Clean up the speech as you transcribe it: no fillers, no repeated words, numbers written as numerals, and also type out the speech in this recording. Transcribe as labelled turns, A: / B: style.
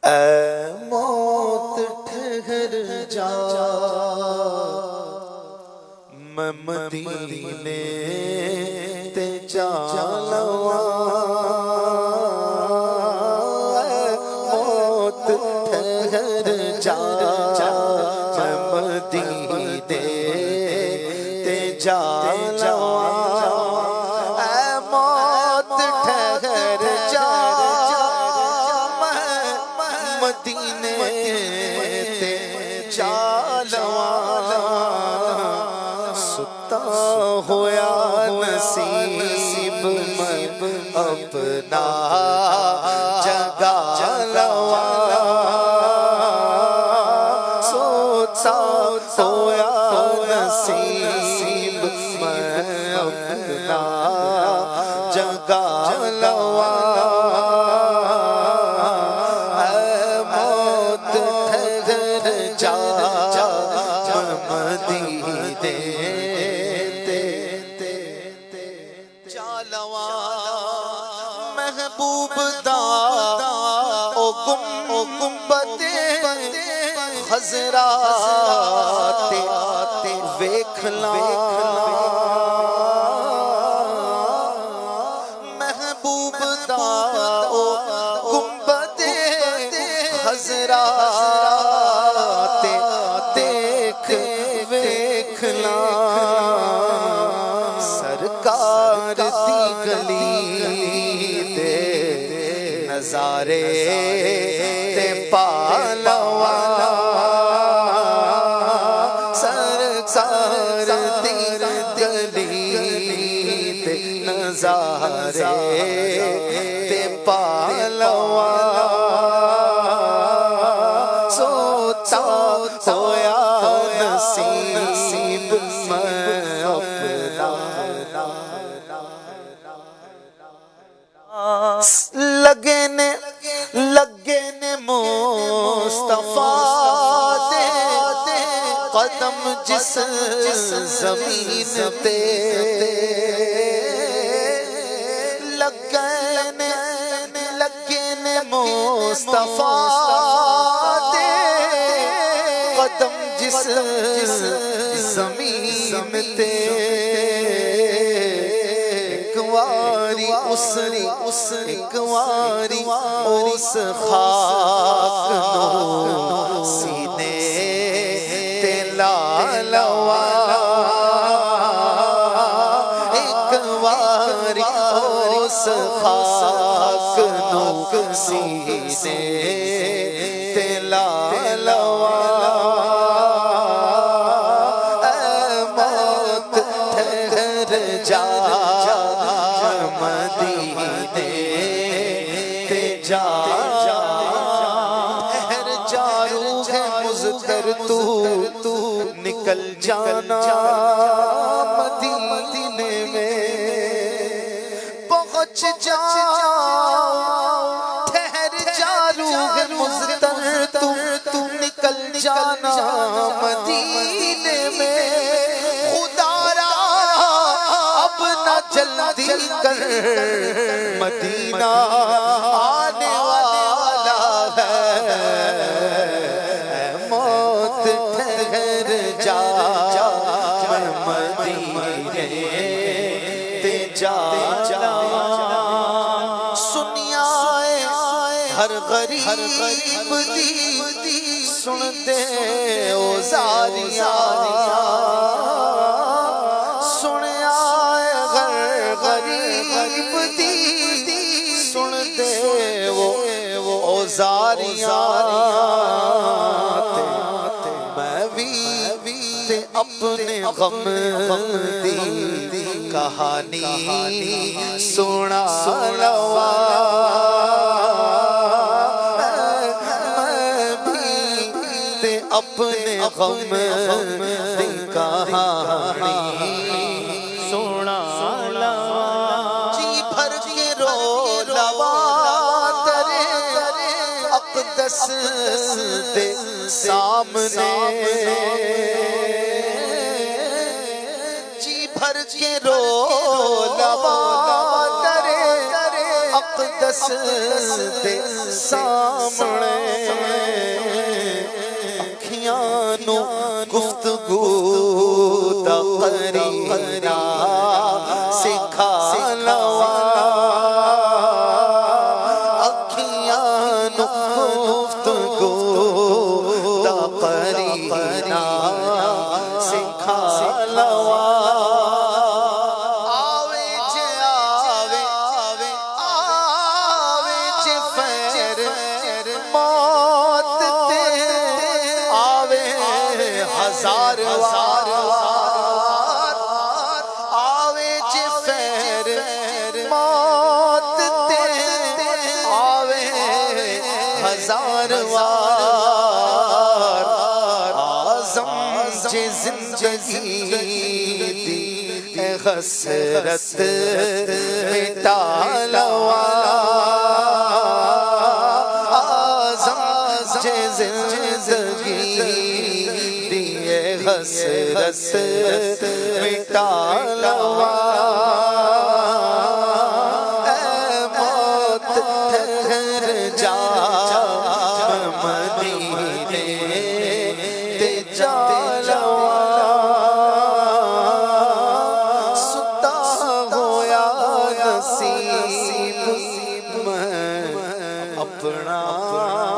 A: اے موت ٹھہر جا، میں مدینے تے جا لواں۔ اے موت ٹھہر جا، میں مدینے تے جا لواں۔ اے موت ٹھہر جا، مدینے تے جا لواں۔ ستا ہویا نصیب میں اپنا جگا لواں۔ ستا ہویا نصیب میں اپنا جگا لواں۔ محبوب دا او گنبد خضرا تے ویکھ لاں۔ محبوب دا او گنبد خضرا تے دیکھ ویکھ لاں۔ سرکار دی گلی نظارے تے پا لواں۔ سرکار دی گلی تے نظارے تے پا لواں۔ سوتا ہویا نصیب میں اپنا لگے نے مصطفیٰ دے قدم جس زمین تے۔ لگے نے مصطفیٰ دے قدم جس زمین تے۔ ایک واری اس خاک نو سینے تے لا لواں۔ ایک واری اس خاک نو سینے تے لا لواں۔ اے موت ٹھہر جا، مدینے تے جا۔ ٹھہر جا روح مزدر تو نکل جانا مدینے میں پہنچ جا۔ ٹھہر جا روح مزدر تو نکل جانا مدینے میں۔ جلدی کر مدینہ آنے والا ہے۔ اے موت ٹھہر جا، میں مدینے تے جا لواں۔ سنیا ہر غریب دی سن دے او زاریاں۔ غریب دی سن دے وہ زاریاں۔ میں بھی تے اپنے غم دی کہانی سنا لواں۔ میں بھی تے اپنے غم دی کہانی سنا لواں۔ جی بھر کے رو لواں ترے اقدس دے سامنے۔ جی بھر کے رو لواں ترے اقدس دے سامنے۔ نو گفتگو تقریرا سکھا لوا اکھیاں نو گفتگو تقریرا سکھا لوا ہزار وار آوے جے فیر موت تے آوے ہزار وار آزم جے زندگی دی اے حسرت مٹا لوا آزم جے زندگی حسرت مٹا لوا اے موت ٹھہر جا مدینے تے جا لوا ستا ہویا نصیب میں اپنا